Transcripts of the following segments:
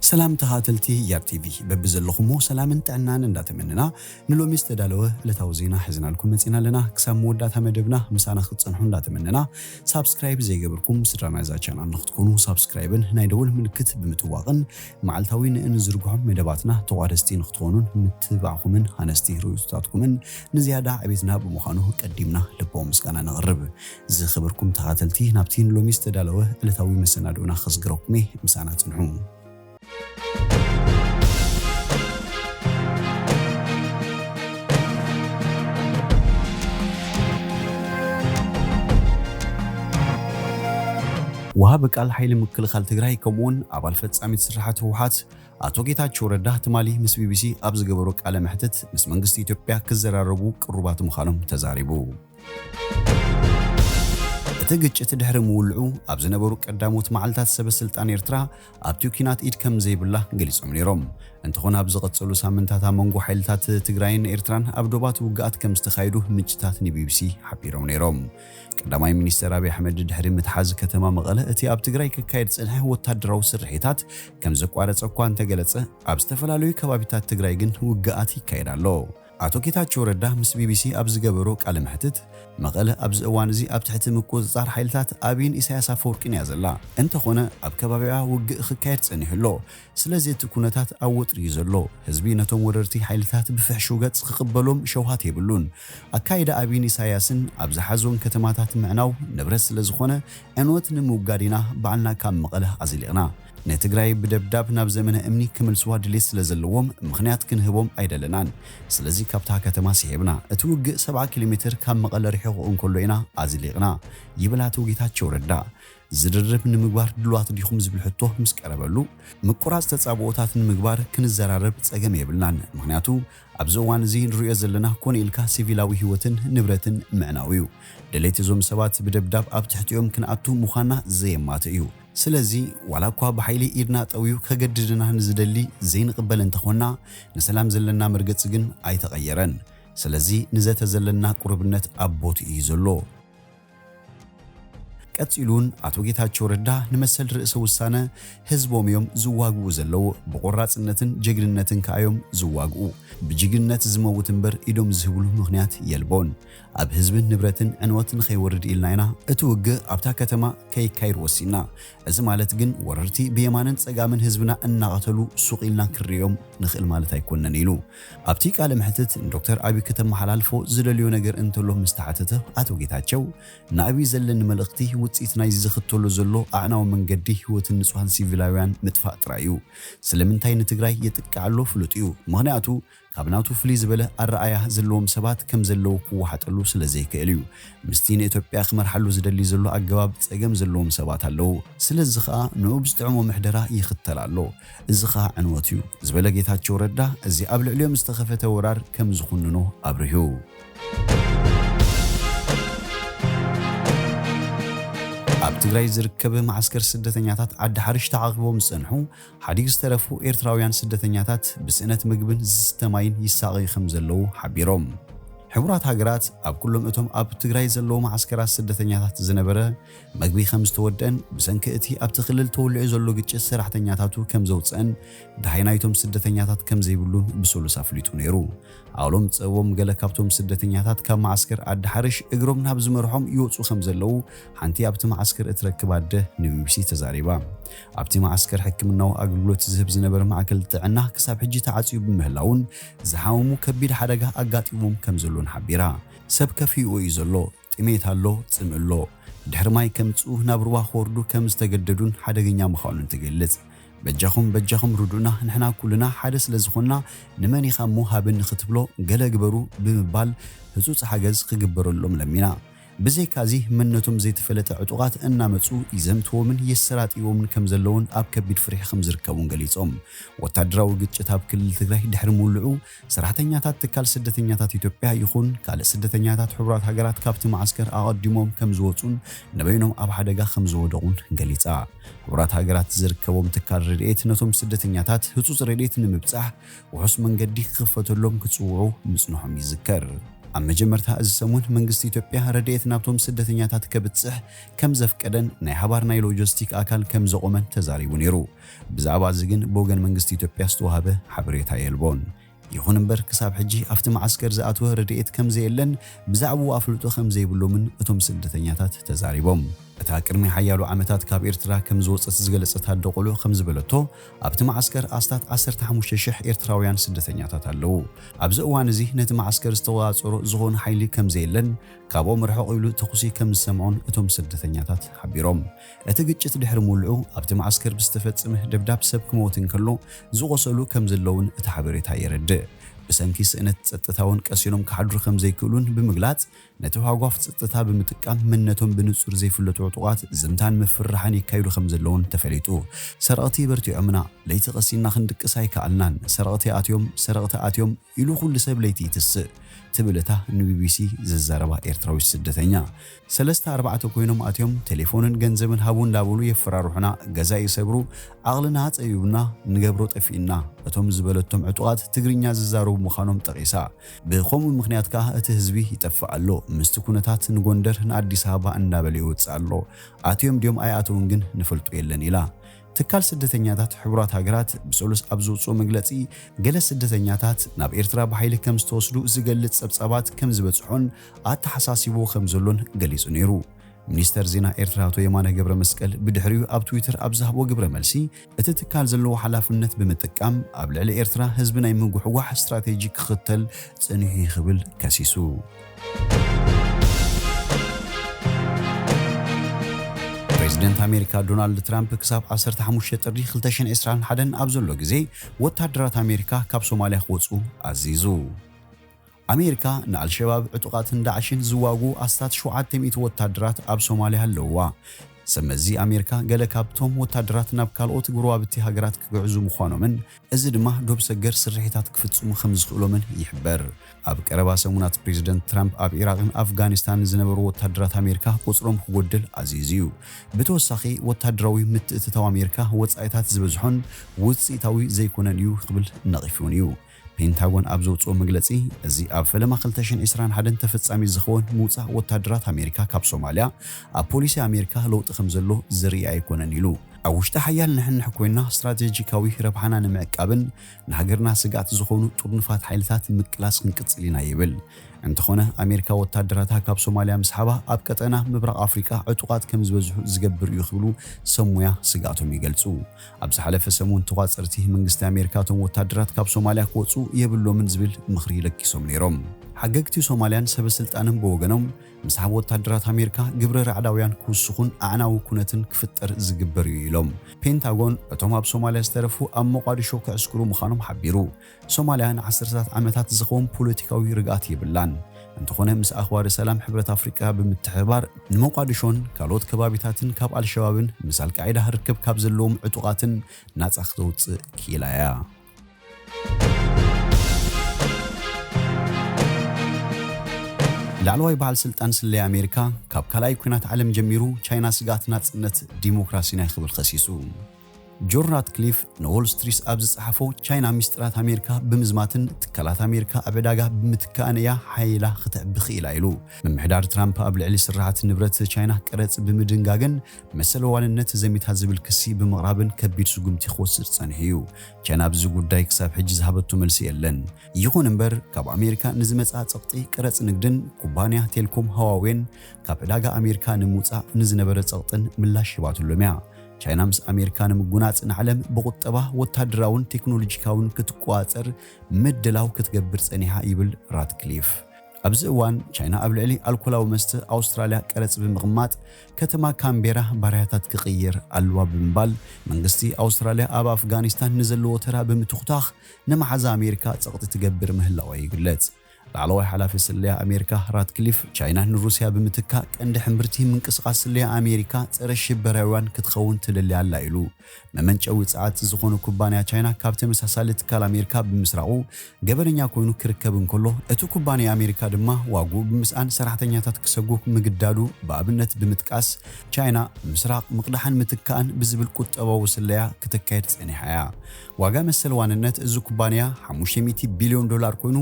سلام تخاتلتي يار تي في ببزلخمو سلام انت عنان انداتمننا نلومي استدالوه لتوزينا حزنا لكم مزينا لنا كسام وداتها مدبنا مسانا ختصنحو انداتمننا سابسكرايب زي قبلكم سرنا إذا كان عن نختكونو سابسكرايبن نايدول ملكت بمتواقن معلتاوين انزرقهم مدباتنا توارستي نختكونون متبعكمن هانستي رويتاتكمن نزيادة عبيتنا بمخانو قديمنا لبو مسكانا نغرب زي خبركم تخاتلتي نابتين نلومي استدالوه لتاوي مسنادونا خزقروكمي مسانا تنحو وهابك الحيل مكلخال تግራይ كمون አባል ፈጻሚ ተስራሓት ህወሓት አቶ ጌታቸው ረዳ ተማሊ ምስ ቢቢሲ አብዝ ገበሮ ቃለ መሕተት ምስ መንግስት ኢትዮጵያ ክዘራረቡ ቅሩባት ምዃኖም ተዛሪቡ ግጭት ድሕሪ ምውልዑ ኣብ ዝነበሩ ቀዳሞት መዓልታት ሰበስልጣን ኤርትራ ኣብቲ ኩናት ኢድ ከም ዘይብላ ገሊጾም ነይሮም እንተኾነ ኣብ ዝቐጸሉ ሳምንታት መንጎ ሓይልታት ትግራይን ኤርትራን ኣብ ዶባት ውግኣት ከም ዝተኻየዱ ምንጭታት ንቢቢሲ ሓቢሮም ነይሮም ቀዳማይ ሚኒስትር አብይ አሕመድ ድሕሪ ምትሓዝ ከተማ መቐለ እቲ ኣብ ትግራይ ክካየድ ጽንሐ ወታደራዊ ስርሒታት ከም ዘቋረጸ እኳ እንተገለጸ ኣብ ዝተፈላለዩ ከባቢታት ትግራይ ግን ውግኣት ይካየዳሎ አቶ ጌታቸው ረዳ ምስ ቢቢሲ ኣብዝ ገበሮ ቃለ መሕተት መቐለ ኣብዝ እዋን እዚ ኣብ ትሕቲ ምቁጽጻር ሓይልታት አብይን ኢሳያስ አፈወርቂን ያዘላ እንተኾነ ኣብ ከባቢዋ ውግእ ክካየድ ጽኒሕሎ ስለዚ እቲ ኩነታት ኣብ ወጥሪ ዘሎ ህዝቢ ነቶም ወረርቲ ሓይልታት ብፍሕሹ ገጽ ክቕበሎም ሸውሃት የብሉን ኣካይዳ አብይን ኢሳያስን ኣብ ዝሓዞን ከተማታት ምዕናው ንብረት ስለ ዝኾነ ዕንወት ንምውጋዲና ባዕልና ካብ መቐለ ኣዝሊቕና ነትግራይ ብደብዳብ ናብ ዘመነ እምኒ ክምልስዋ ድሌት ስለ ዘለዎም ምኽንያት ክንህቦም አይደለናን ስለዚ ካብታ ከተማ ሲሄብና እቲ ውግእ 70 ኪሎ ሜትር ካብ መቐለ ርሒቑ እንከሎ ኢና ኣዝሊቕና ይብላ አቶ ጌታቸው ረዳ ዝድርብ ንምግባር ድልዋት ዲኹም ዝብል ሕቶ ምስ ቀረበሉ ምቁራጽ ተጻብኦታት ንምግባር ክንዘራረብ ጸገም የብልናን ምኽንያቱ ኣብዚ እዋን እዚ ንሪኦ ዘለና ኮነ ኢልካ ሲቪላዊ ህይወትን ንብረትን ምዕናዊዩ ድሌት እዞም ሰባት ብደብዳብ ኣብ ትሕቲኦም ክንኣቱ ምዃና ዘየማት እዩ ስለዚ ዋላኳ በኃይሊ ኢድና ጠውዩ ከገድድና ንዝደሊ ዘይንቅበል እንተኾና ንሰላም ዘለና መርገጽ ግን አይተቀየረን ስለዚ ንዘተ ዘለና ቁርብነት አቦት እዩ ዘሎ ቀጽሉን አቶ ጌታቸው ረዳ ንመሰል ርእሰ ውሳነ ህዝቦም እዮም ዝዋግኡ ዘለው በቆራጽነትን ጀግንነትን ካዮም ዝዋግኡ ብጅግንነት ዝመውት እንበር ኢዶም ዝህብሉ ምኽንያት የልቦን ኣብ ህዝብን ንብረትን ዕንወትን ኸይወርድ ኢልናይና እቲ ውግእ ኣብታ ከተማ ከይካይድ ወሲና እዚ ማለት ግን ወረርቲ ብየማንን ጸጋምን ህዝብና እናቐተሉ ሱቕ ኢልና ክርዮም ንኽእል ማለት ኣይኮነን ኢሉ ኣብቲ ቃለ መሕተት ዶክተር አብይ ከተመሓላልፎ ዝደልዮ ነገር እንተሎ ምስተሓተተ አቶ ጌታቸው ንአብይ ዘለን መልእኽቲ ውጽኢት ናይ ዝኽተሉ ዘሎ ኣዕናዊ መንገዲ ህይወትን ንጹሃን ሲቪላውያን ምጥፋእ ጥራዩ ስለምንታይ ንትግራይ የጥቃዓሎ ፍሉጥ እዩ ምኽንያቱ ካብናቱ ፍሊ ዝበለ ኣረኣያ ዘለዎም ሰባት ከም ዘለው ክወሓጠሉ ስለዘይክእል እዩ ምስቲ ንኢትዮጵያ ክመርሓሉ ዝደሊ ዘሎ ኣገባብ ጸገም ዘለዎም ሰባት ኣለው ስለዚ ኸኣ ንዑ ብዝጥዕሞ ምሕደራ ይኽተላሎ እዚ ኸኣ ዕንወት እዩ ዝበለ ጌታቸው ረዳ እዚ ኣብ ልዕልዮም ዝተኸፈተ ወራር ከም ዝኹንኖ ኣብርሁ ኣብ ትግራይ ዝርከብ ማዕስከር ስደተኛታት ዓዲ ሓርሽ ተዓቂቦም ዝጸንሑ ሓዲግ ዝተረፉ ኤርትራውያን ስደተኛታት ብስእነት ምግብን ዝስተማይን ይሳቀዩ ከም ዘለው ሓቢሮም ሕቡራት ሃገራት ኣብ ኩሎም እቶም ኣብ ትግራይ ዘለው ማዕስከራት ስደተኛታት ዝነበረ መግቢ ከም ዝተወደን ብሰንኪ እቲ ኣብቲ ክልል ተወልዑ ዘሎ ግጭት ሰራሕተኛታቱ ከም ዘውፅአን ዳሃይናይቶም ስደተኛታት ከም ዘይብሉን ብሰሉስ ኣፍሊጡ ነይሩ ኣውሎም ጸቦም ገለ ካብቶም ስደተኛታት ካብ ማዕስከር ዓዲ ሓርሽ እግሮም ናብ ዝመርሖም ይወፁ ከም ዘለው ሓንቲ ኣብቲ ማዕስከር እትረክብ ኣደ ንቢቢሲ ተዛሪባ ኣብቲ ማዕስከር ሕክምናዊ ኣገልግሎት ዝህብ ዝነበረ ማዕከል ጥዕና ክሳብ ሕጂ ተዓጽዩ ብምህላውን ዝሓመሙ ከቢድ ሓደጋ ኣጋጢሞም ከም ዘሎን ሓቢራ ሰብ ከፊኡ እዩ ዘሎ ጥሜት ኣሎ ጽምእሎ ድሕሪ ማይ ከምጽኡ ናብ ሩባ ኾርዱ ከም ዝተገደዱን ሓደገኛ ምዃኑን ትገልጽ በጃኹም ሩዱና ንሕና ኩልና ሓደ ስለ ዝኾንና ንመን ኢኻ እሞ ሃብን ክትብሎ ገለ ግበሩ ብምባል ህጹጽ ሓገዝ ክግበረሎም ለሚና ብዘይካዚ መንነቶም ዘይተፈለጠ ዕጡቃት እናመጹ ይዘምትዎምን የሰራጢዎምን ከም ዘለውን ኣብ ከቢድ ፍሪሕ ከም ዝርከቡን ገሊጾም ወታደራዊ ግጭት ኣብ ክልል ትግራይ ድሕሪ ምውልዑ ሰራሕተኛታት ትካል ስደተኛታት ኢትዮጵያ ይኹን ካልእ ስደተኛታት ሕቡራት ሃገራት ካብቲ ማዕስከር ኣቐዲሞም ከም ዝወጹን ንበይኖም ኣብ ሓደጋ ከም ዝወደቁን ገሊጻ ሕቡራት ሃገራት ዝርከቦም ትካል ረድኤት ነቶም ስደተኛታት ህጹጽ ረድኤት ንምብጻሕ ውሑስ መንገዲ ክኽፈተሎም ክጽውዑ ምጽንሖም ይዝከር ኣብ መጀመርታ እዚ ሰሙን መንግስቲ ኢትዮጵያ ረድኤት ናብቶም ስደተኛታት ከብጽሕ ከም ዘፍቀደን ናይ ሓባር ናይ ሎጂስቲክ ኣካል ከም ዘቆመን ተዛሪቡ ነይሩ። ብዛዕባ እዚ ግን ብወገን መንግስቲ ኢትዮጵያ ዝተዋሃበ ሓበሬታ የልቦን። ይኹን እምበር ክሳብ ሕጂ ኣብቲ ማዓስከር ዝኣተወ ረድኤት ከም ዘየለን ብዛዕባኡ ኣፍልጦ ከም ዘይብሎምን እቶም ስደተኛታት ተዛሪቦም። እታ ቅድሚ ሓያሎ ዓመታት ካብ ኤርትራ ከም ዝወፀት ዝገለጸት ኣደቆሎ ከም ዝበለቶ ኣብቲ ማዓስከር ኣስታት 15,000 ኤርትራውያን ስደተኛታት ኣለዉ። ኣብዚ እዋን እዚ ነቲ ማዓስከር ዝተቆጻጸሮ ዝኾነ ሓይሊ ከም ዘየለን ካብኦም ርሕቕ ኢሉ ተኹሲ ከም ዝሰምዑን እቶም ስደተኛታት ሓቢሮም። እቲ ግጭት ድሕሪ ምውልዑ ኣብቲ ማዓስከር ብዝተፈጸመ ደብዳብ ሰብ ክመውት እንከሎ ዝቆሰሉ ከም ዘለውን እቲ ሓበሬታ የረድእ። ብሰንኪ ስእነት ጸጥታውን ቀሲሎም ክሓድሩ ከም ዘይክእሉን ብምግላጽ ነቲ ዋጓፍ ጸጥታ ብምጥቃም መንነቶም ብንጹር ዘይፍለጡ ዕጡቓት ዝምታን ምፍራሕን ይካይዱ ከም ዘለውን ተፈሊጡ። ሰረቕቲ በርቲዖምና ለይቲ ቀሲና ክንድቅስ ኣይከኣልናን፣ ሰረቕቲ ኣትዮም ኢሉ ኩሉ ሰብ ለይቲ ይትስእ ትብልታ ንቢቢሲ ዝዛረባ ኤርትራዊ ስደተኛ 3-4 ኮይኖም ኣትዮም ቴሌፎንን ገንዘብን ሃቡን ላብሉ የፈራርሑና፣ ገዛ ይሰብሩ፣ ዓቕልና ፀዩብና፣ ንገብሮ ጠፊእና እቶም ዝበለቶም ዕጡቓት ትግርኛ ዝዛረቡ ምዃኖም ጠቂሳ። ብኸምኡ ምክንያት ከዓ እቲ ህዝቢ ይጠፍእ ኣሎ፣ ምስቲ ኩነታት ንጎንደር ንኣዲስ ኣበባ እንዳበለ ይወፅእ ኣሎ፣ ኣትዮም ድዮም ኣይኣተውን ግን ንፈልጡ የለን ኢላ። ትካል ስደተኛታት ሕቡራት ሃገራት ብሰሉስ ኣብ ዝውፅኦ መግለጺ ገለ ስደተኛታት ናብ ኤርትራ ብሓይሊ ከም ዝተወስዱ ዝገልጽ ጸብጻባት ከም ዝበጽሖን ኣተሓሳሲቦ ከም ዘሎን ገሊጹ ነይሩ። ሚኒስተር ዜና ኤርትራ አቶ የማነ ገብረ መስቀል ብድሕሪኡ ኣብ ትዊተር ኣብ ዝሃቦ ግብረ መልሲ እቲ ትካል ዘለዎ ሓላፍነት ብምጥቃም ኣብ ልዕሊ ኤርትራ ህዝቢ ናይ ምጉሕጓሕ ስትራቴጂ ክኽተል ጽኒሑ ይኽብል ከሲሱ። ፕሬዚደንት ኣሜሪካ ዶናልድ ትራምፕ ክሳብ 15 ጥሪ 2021 ኣብ ዘሎ ግዜ ወታደራት ኣሜሪካ ካብ ሶማልያ ክወፁ ኣዚዙ። ኣሜሪካ ንኣልሸባብ ዕጡቓትን ዳዕሽን ዝዋጉ ኣስታት 700 ወታደራት ኣብ ሶማልያ ኣለዋ። ሰመዚ ኣሜሪካ ገለ ካብቶም ወታደራት ናብ ካልኦት ጉርባብቲ ሃገራት ክግዕዙ ምዃኖምን እዚ ድማ ዶብ ሰገር ስርሒታት ክፍጽሙ ከም ዝኽእሎምን ይሕበር። ኣብ ቀረባ ሰሙናት ፕሬዚደንት ትራምፕ ኣብ ኢራቅን ኣፍጋኒስታን ዝነበሩ ወታደራት ኣሜሪካ ቁጽሮም ክጎድል ኣዚዙ እዩ። ብተወሳኺ ወታደራዊ ምትእትታው ኣሜሪካ ወጻኢታት ዝበዝሖን ውጽኢታዊ ዘይኮነን እዩ ክብል ነቒፉን እዩ። ፔንታጎን ኣብ ዘውፅኦ መግለጺ እዚ ኣብ ፈለማ 2021 ተፈጻሚ ዝኸውን ምውፃእ ወታደራት ኣሜሪካ ካብ ሶማልያ ኣብ ፖሊሲ ኣሜሪካ ለውጢ ከም ዘሎ ዘርኢ ኣይኮነን ኢሉ ኣብ ውሽጢ ሓያል ንሕንሕ ኮይና ስትራቴጂካዊ ረብሓና ንምዕቃብን ንሃገርና ስጋት ዝኾኑ ጡርንፋት ሓይልታት ምቅላስ ክንቅጽል ኢና ይብል። እንተኾነ ኣሜሪካ ወታደራታ ካብ ሶማልያ ምስሓባ ኣብ ቀጠና ምብራቕ ኣፍሪካ ዕጡቓት ከም ዝበዝሑ ዝገብር እዩ ክብሉ ሰሙያ ስጋቶም ይገልጹ። ኣብ ዝሓለፈ ሰሙን ተቋጸርቲ መንግስቲ ኣሜሪካ እቶም ወታደራት ካብ ሶማልያ ክወፁ የብሎምን ዝብል ምኽሪ ለኪሶም ነይሮም። ሓገግቲ ሶማልያን ሰበስልጣንን ብወገኖም ምስሓብ ወታደራት ኣሜሪካ ግብረ ራዕዳውያን ክውስኹን ኣዕናዊ ኩነትን ክፍጠር ዝግበር እዩ ኢሎም። ፔንታጎን እቶም ኣብ ሶማልያ ዝተረፉ ኣብ ሞቃዲሾ ክዕስክሩ ምዃኖም ሓቢሩ። ሶማልያ ንዓሰርታት ዓመታት ዝኸውን ፖለቲካዊ ርግኣት የብላን። እንተኾነ ምስ ኣኽባሪ ሰላም ሕብረት ኣፍሪቃ ብምትሕባር ንሞቃዲሾን ካልኦት ከባቢታትን ካብ ኣልሸባብን ምስ አልቃዒዳ ርክብ ካብ ዘለዎም ዕጡቓትን ናጻ ክትወፅእ ኪኢላ እያ። ላዕለዋይ በዓል ስልጣን ስለያ ኣሜሪካ ካብ ካልኣይ ኩናት ዓለም ጀሚሩ ቻይና ስጋት ናጽነት ዲሞክራሲ ናይ ክብል ኸሲሱ። ጆን ራትክሊፍ ንዎል ስትሪት ኣብ ዝጸሓፎ ቻይና ሚስጥራት ኣሜሪካ ብምዝማትን ትካላት ኣሜሪካ ኣብ ዕዳጋ ብምትካእን እያ ሓይላ ክትዕብኽ ኢላ ኢሉ። ምምሕዳር ትራምፕ ኣብ ልዕሊ ስራሓት ንብረት ቻይና ቀረጽ ብምድንጋግን መሰለ ዋልነት ዘሚታ ዝብል ክሲ ብምቕራብን ከቢድ ስጉምቲ ክወስድ ጸኒሑ እዩ። ቻይና ኣብዚ ጉዳይ ክሳብ ሕጂ ዝሃበቱ መልሲ የለን። ይኹን እምበር ካብ ኣሜሪካ ንዝመጻ ጸቕጢ ቀረጽ ንግድን ኩባንያ ቴሌኮም ሃዋዌን ካብ ዕዳጋ ኣሜሪካ ንምውጻእ ንዝነበረ ጸቕጥን ምላሽ ሂባትሎም እያ። ቻይና ምስ ኣሜሪካ ንምጉናጽ ንዓለም ብቁጠባ ወታደራውን ቴክኖሎጂካውን ክትቋጸር ምድላው ክትገብር ጸኒሓ ይብል ራትክሊፍ። ኣብዚ እዋን ቻይና ኣብ ልዕሊ ኣልኮላዊ መስተ ኣውስትራልያ ቀረጽ ብምቕማጥ ከተማ ካምቤራ ባርያታት ክቕይር ኣልዋ ብምባል መንግስቲ ኣውስትራልያ ኣብ ኣፍጋኒስታን ንዘለዎ ተራ ብምትኹታኽ ንመሓዛ ኣሜሪካ ጸቕጢ ትገብር ምህላዋ ይግለጽ። ላዕለዋይ ሓላፊ ስለያ ኣሜሪካ ራትክሊፍ ቻይና ንሩስያ ብምትካእ ቀንዲ ሕምብርቲ ምንቅስቓስ ስለያ ኣሜሪካ ጸረ ሽበራውያን ክትኸውን ትደሊ ኣላ ኢሉ። መመንጨዊ ጸዓት ዝኾነ ኩባንያ ቻይና ካብ ተመሳሳሊ ትካል ኣሜሪካ ብምስራቑ ገበነኛ ኮይኑ ክርከብ እንከሎ እቲ ኩባንያ ኣሜሪካ ድማ ዋጉ ብምስኣን ሰራሕተኛታት ክሰጉ ምግዳዱ ብኣብነት ብምጥቃስ ቻይና ምስራቕ ምቕዳሕን ምትካእን ብዝብል ቁጠባዊ ስለያ ክትካየድ ጸኒሓ እያ። ዋጋ መሰል ዋንነት እዚ ኩባንያ $500 ቢልዮን ኮይኑ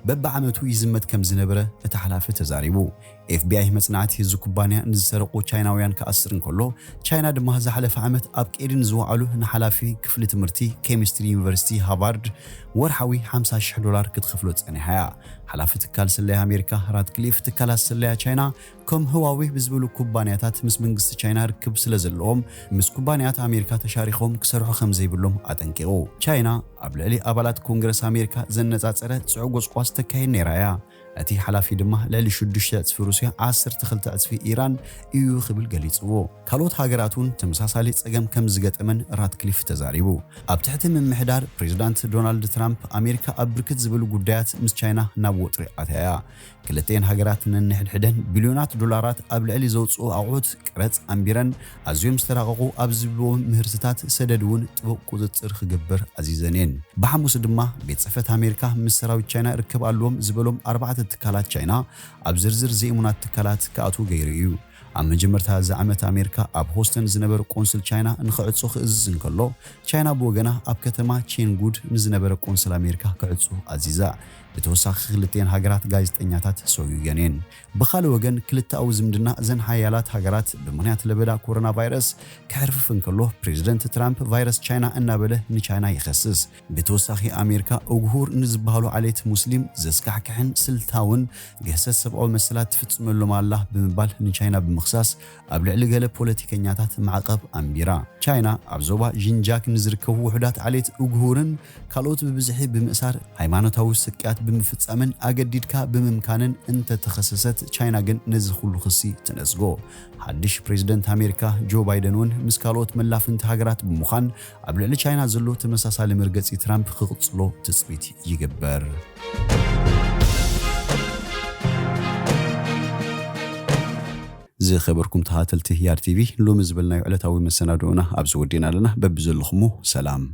በብዓመቱ ይዝመት ከም ዝነበረ እቲ ሓላፊ ተዛሪቡ FBI መጽናዕቲ ህዝብ ኩባንያ ንዝሰረቁ ቻይናውያን ከኣስር እንከሎ ቻይና ድማ ዝሓለፈ ዓመት ኣብ ቄድን ዝወዓሉ ንሓላፊ ክፍሊ ትምህርቲ ኬሚስትሪ ዩኒቨርሲቲ ሃቫርድ ወርሓዊ $50,000 ክትከፍሎ ጸኒሓ ሓላፊ ትካል ስለያ ኣሜሪካ ራድክሊፍ ትካላት ስለያ ቻይና ከም ህዋዊ ብዝብሉ ኩባንያታት ምስ መንግስቲ ቻይና ርክብ ስለ ዘለዎም ምስ ኩባንያት ኣሜሪካ ተሻሪኾም ክሰርሑ ከም ዘይብሎም ኣጠንቂቑ ቻይና ኣብ ልዕሊ ኣባላት ኮንግረስ ኣሜሪካ ዘነጻጸረ ጽዑቕ ቆስቋስ ተካሂድ ነይራያ እቲ ሓላፊ ድማ ልዕሊ 6 ዕጽፊ ሩስያ 12 ዕጽፊ ኢራን እዩ ክብል ገሊጽዎ ካልኦት ሃገራቱን ተመሳሳሊ ጸገም ከም ዝገጠመን ራድክሊፍ ተዛሪቡ ኣብ ትሕቲ ምምሕዳር ፕሬዝዳንት ዶናልድ ትራምፕ ኣሜሪካ ኣብ ብርክት ዝብሉ ጉዳያት ምስ ቻይና ናብ ወጥሪ ኣትያ ክልተን ሃገራት ነንሕድሕደን ቢልዮናት ዶላራት ኣብ ልዕሊ ዘውጽኡ ኣቑሑት ቅረጽ ኣንቢረን ኣዝዮም ዝተራቐቑ ኣብ ዝብዎም ምህርትታት ሰደድውን ጥቡቅ ቁጥጥር ክግበር ኣዚዘንን ብሓሙስ ድማ ቤት ጽሕፈት ኣሜሪካ ምስ ሰራዊት ቻይና ርከብ ኣለዎም ዝበሎም 4 ትካላት ቻይና ኣብ ዝርዝር ዘይሙናት ትካላት ከኣትው ገይሩ እዩ ኣብ መጀመርታ ዓመት ኣሜሪካ ኣብ ሆስተን ዝነበረ ቆንስል ቻይና ንኽዕጹ ክእዝዝ እንከሎ ቻይና ብወገና ኣብ ከተማ ቼንጉድ ንዝነበረ ቆንስል ኣሜሪካ ክዕጹ ኣዚዛ ብተወሳኺ ክልተን ሃገራት ጋዜጠኛታት ሰውዩገንን ብኻልእ ወገን ክልተኣዊ ዝምድና እዘን ሓያላት ሃገራት ብምኽንያት ለበዳ ኮሮና ቫይረስ ክሕርፍፍ እንከሎ ፕሬዝደንት ትራምፕ ቫይረስ ቻይና እናበለ ንቻይና ይኸስስ ብተወሳኺ ኣሜሪካ እግሁር ንዝበሃሉ ዓሌት ሙስሊም ዘስካሕክሕን ስልታውን ገሰስ ሰብኣዊ መሰላት ትፍጽመሎም ኣላ ብምባል ንቻይና ብምኽሳስ ኣብ ልዕሊ ገለ ፖለቲከኛታት ማዕቀብ ኣንቢራ ቻይና ኣብ ዞባ ዢንጃክ ንዝርከቡ ውሕዳት ዓሌት እግሁርን ካልኦት ብብዝሒ ብምእሳር ሃይማኖታዊ ስቅያት ብምፍጻምን ኣገዲድካ ብምምካንን እንተተኸሰሰት ቻይና ግን ነዚ ኩሉ ክሲ ትነጽጎ ሓድሽ ፕሬዝደንት ኣሜሪካ ጆ ባይደን እውን ምስ ካልኦት መላፍንቲ ሃገራት ብምዃን ኣብ ልዕሊ ቻይና ዘሎ ተመሳሳሊ መርገጺ ትራምፕ ክቕጽሎ ትጽቢት ይግበር ዝኸበርኩም ተኸታተልቲ ያር ቲቪ ሎሚ ዝበልናዮ ዕለታዊ መሰናዶና ኣብ ዝወዲና ኣለና በብዘለኹሙ ሰላም